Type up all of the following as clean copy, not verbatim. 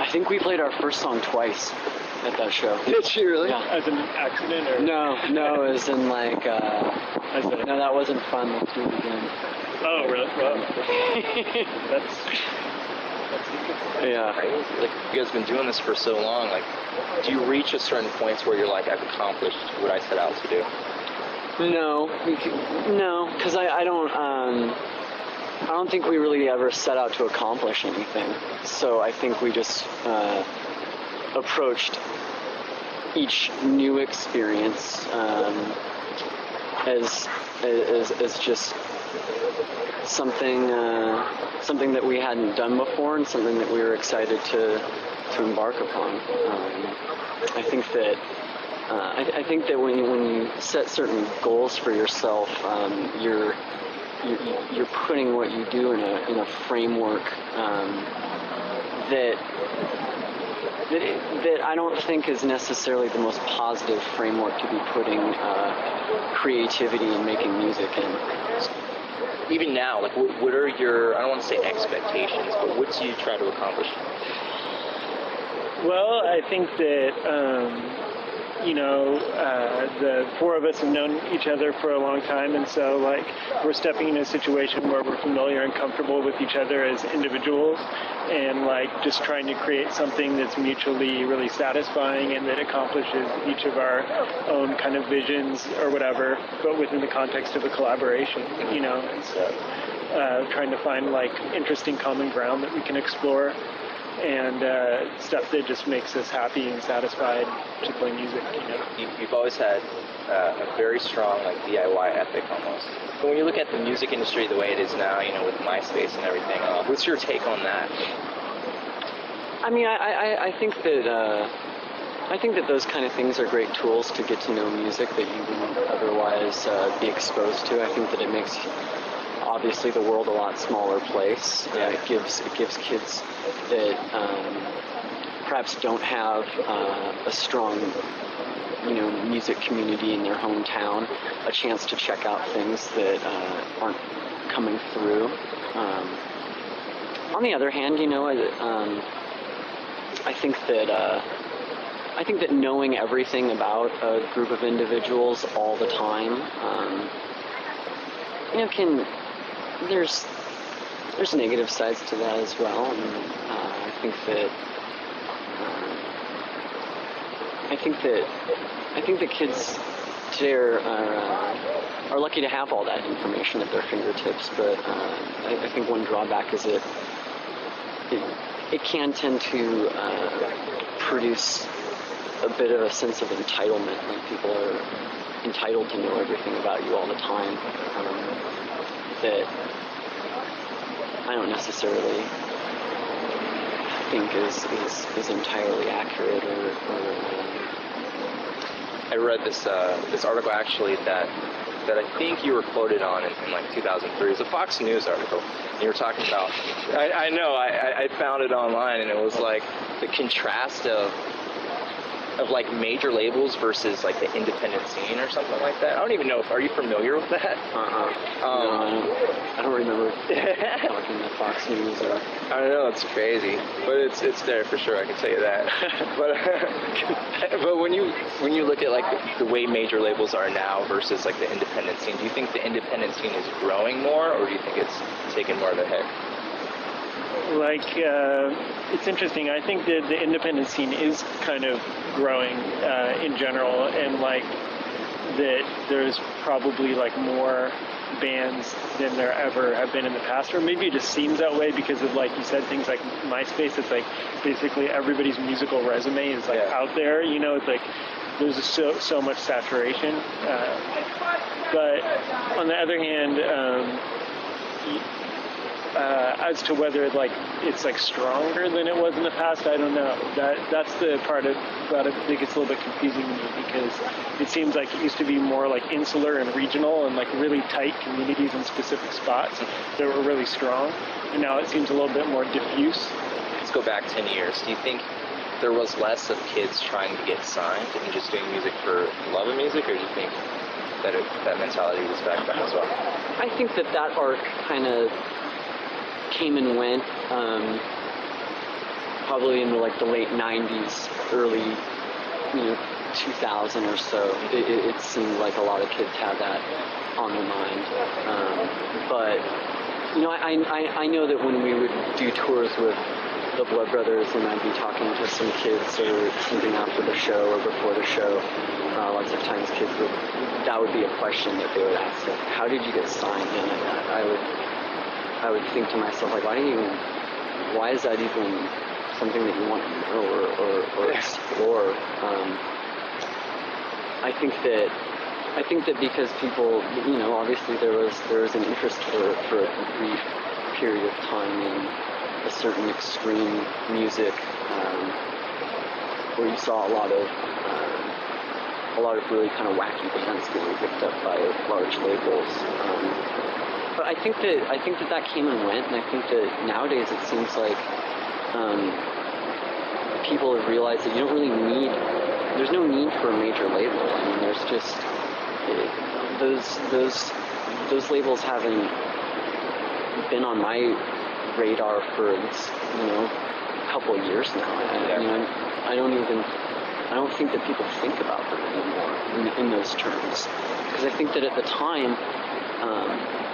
I think we played our first song twice at that show. Did you really? Yeah. As an accident, or No, as in like, no, that wasn't fun. Let's do it again. Oh, really? Well, that's Yeah. Right? Like, you guys have been doing this for so long. Like, do you reach a certain point where you're like, I've accomplished what I set out to do? No, because I don't think we really ever set out to accomplish anything. So I think we just approached each new experience as just something that we hadn't done before, and something that we were excited to embark upon. I think that when you set certain goals for yourself, you're putting what you do in a framework that I don't think is necessarily the most positive framework to be putting creativity and making music in. Even now, like, what are your, I don't want to say expectations, but what do you try to accomplish? Well, I think that, the four of us have known each other for a long time, and so, like, we're stepping in a situation where we're familiar and comfortable with each other as individuals, and, like, just trying to create something that's mutually really satisfying and that accomplishes each of our own kind of visions or whatever, but within the context of a collaboration, and so trying to find, like, interesting common ground that we can explore, and stuff that just makes us happy and satisfied to play music, You've always had a very strong, like, DIY ethic almost. But when you look at the music industry the way it is now, with MySpace and everything, what's your take on that? I mean, I think that those kind of things are great tools to get to know music that you wouldn't otherwise be exposed to. I think that it makes, obviously, the world a lot smaller place. It gives kids that perhaps don't have a strong, music community in their hometown a chance to check out things that aren't coming through. On the other hand, I think that knowing everything about a group of individuals all the time, there's negative sides to that as well, and I think that kids today are lucky to have all that information at their fingertips. But I think one drawback is it can tend to produce a bit of a sense of entitlement, like people are entitled to know everything about you all the time. That I don't necessarily think is entirely accurate or I read this article actually that I think you were quoted on in like 2003. It's a Fox News article. And you were talking about, I know, I found it online, and it was like the contrast of like major labels versus like the independent scene or something like that. I don't even know are you familiar with that? No, I don't remember talking to Fox News or. I don't know, it's crazy, but it's there for sure. I can tell you that. but when you look at like the way major labels are now versus like the independent scene, do you think the independent scene is growing more, or do you think it's taking more of a hit? Like, it's interesting. I think that the independent scene is kind of growing in general, and like that there's probably like more bands than there ever have been in the past, or maybe it just seems that way because of, like you said, things like MySpace. It's like basically everybody's musical resume is like out there, it's like there's so much saturation, but on the other hand, as to whether like it's like stronger than it was in the past, I don't know. That's the part about it that gets a little bit confusing to me, because it seems like it used to be more like insular and regional and like really tight communities in specific spots that were really strong, and now it seems a little bit more diffuse. Let's go back 10 years. Do you think there was less of kids trying to get signed and just doing music for love of music, or do you think that mentality was back then as well? I think that arc kind of came and went. probably in the late 90s, early 2000 or so, it seemed like a lot of kids had that on their mind. But I know that when we would do tours with the Blood Brothers and I'd be talking to some kids or something after the show or before the show, lots of times kids that would be a question that they would ask, like, how did you get signed? And I would think to myself, like, why is that even something that you want to know or explore? I think that because people, obviously there was an interest for a brief period of time in a certain extreme music, where you saw a lot of really kind of wacky bands getting picked up by large labels. But I think that came and went, and I think that nowadays it seems like people have realized that you don't really there's no need for a major label. I mean, there's just those labels haven't been on my radar for a couple of years now. I don't think that people think about them anymore in those terms, because I think that at the time,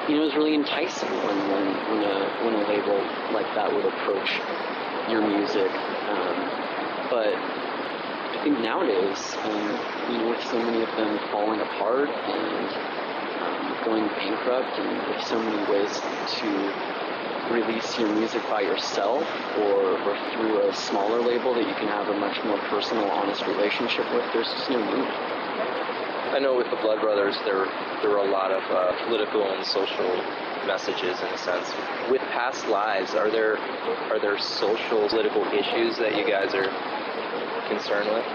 it was really enticing when a label like that would approach your music, but I think nowadays, with so many of them falling apart and going bankrupt, and with so many ways to release your music by yourself or through a smaller label that you can have a much more personal, honest relationship with, there's just no need. I know with the Blood Brothers, there were a lot of political and social messages in a sense. With Past Lives, are there social, political issues that you guys are concerned with?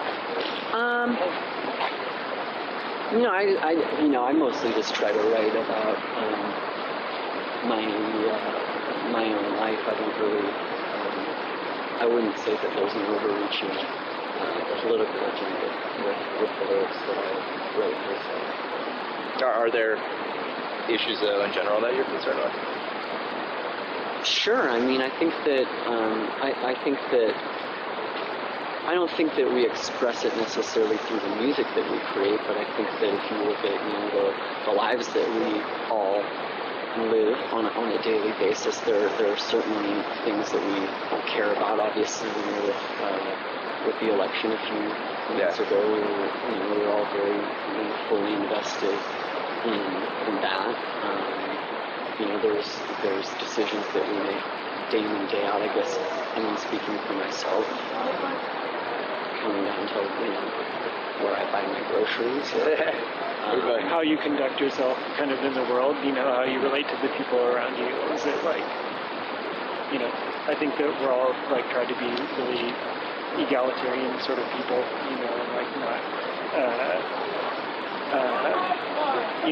I mostly just try to write about my own life. I don't really, I wouldn't say that there's an overreaching political agenda with the lyrics that I wrote myself. Are there issues, though, in general that you're concerned with? Sure. I mean, I think that I don't think that we express it necessarily through the music that we create, but I think that if you look at the lives that we all live on a daily basis, there are certainly things that we don't care about. Obviously, with the election a few months ago, we were all very fully invested in that. There's decisions that we make day in and day out. I guess I'm speaking for myself. Coming down to where I buy my groceries, how you conduct yourself kind of in the world, how you relate to the people around you. Is it like, I think that we're all try to be really egalitarian sort of people, and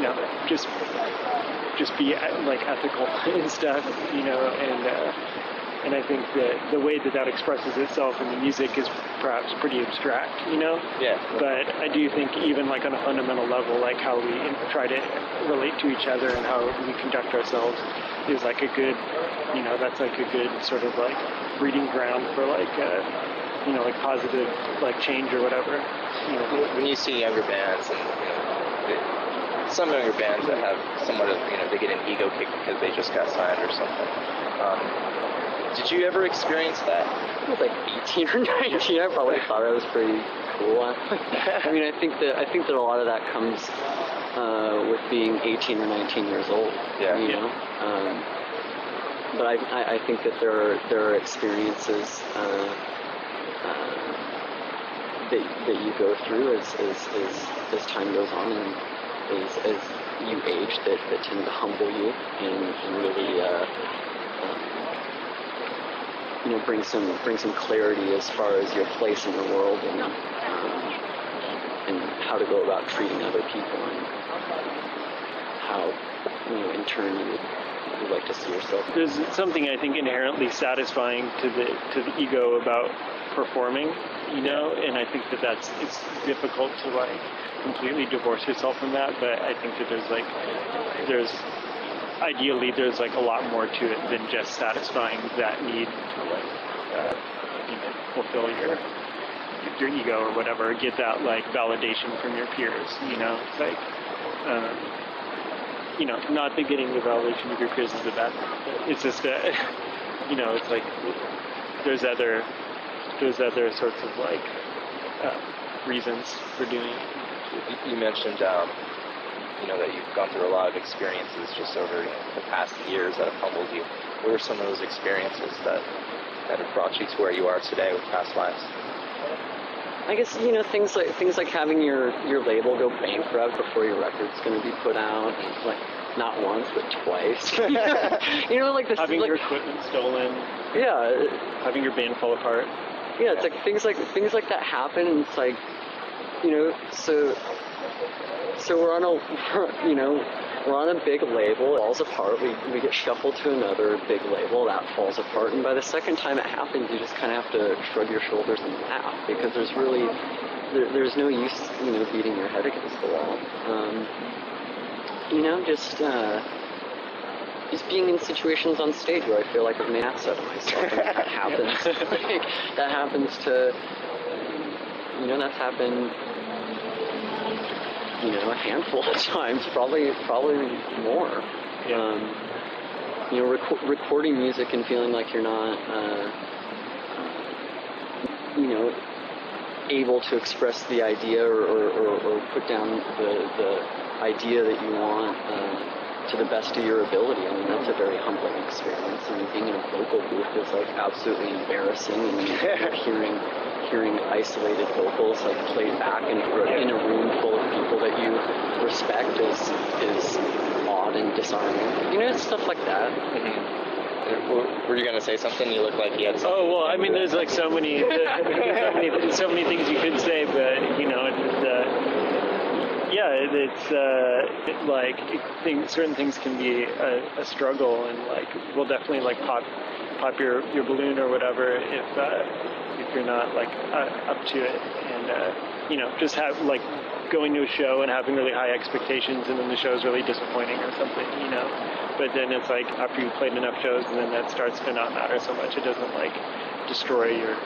not just be ethical and stuff, and I think that the way that expresses itself in the music is perhaps pretty abstract, Yeah. But I do think even on a fundamental level, how we try to relate to each other and how we conduct ourselves is a good, that's a good sort of breeding ground for positive change or whatever. When you see younger bands and some younger bands that have somewhat of they get an ego kick because they just got signed or something. Did you ever experience that? I was 18 or 19. I probably thought I was pretty cool. I mean, I think that a lot of that comes with being 18 or 19 years old. Yeah. But I think that there are experiences that you go through as time goes on and as you age that tend to humble you and really bring some clarity as far as your place in the world and how to go about treating other people and how in turn you would like to see yourself. There's something I think inherently satisfying to the ego about performing, and I think that it's difficult to completely divorce yourself from that, but I think that there's a lot more to it than just satisfying that need to fulfill your ego or whatever, or get that like validation from your peers. It's like, not that getting the validation of your peers is a bad thing. It's just that, it's like there's other sorts of like reasons for doing it. You mentioned, that you've gone through a lot of experiences just over the past years that have humbled you. What are some of those experiences that have brought you to where you are today with past lives? I guess, things like having your label go bankrupt before your record's going to be put out, like not once but twice. Like this, having like, your equipment stolen. Yeah. Having your band fall apart. Yeah, it's like things like that happen, and it's like, so we're on a big label. It falls apart. We get shuffled to another big label that falls apart, and by the second time it happens, you just kind of have to shrug your shoulders and laugh, because there's no use beating your head against the wall. Just being in situations on stage where I feel like I've made an ass out of myself, and that happens. That happens to that's happened. A handful of times, probably more. Yeah. Recording music and feeling like you're not, able to express the idea or put down the idea that you want to the best of your ability. I mean, that's a very humbling experience. I mean, being in a vocal booth is like absolutely embarrassing, and hearing isolated vocals like played back in a room full of people that you respect is odd and disarming. Stuff like that. Mm-hmm. Were you going to say something? You look like you had something. Oh, well, I mean, there's like so many things you could say, but certain things can be a struggle, and like we'll definitely like pop your balloon or whatever if you're not like up to it, and just have like going to a show and having really high expectations, and then the show's really disappointing or something, but then it's like after you've played enough shows, and then that starts to not matter so much. It doesn't like destroy your,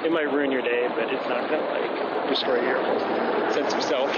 it might ruin your day, but it's not gonna like destroy your sense of self.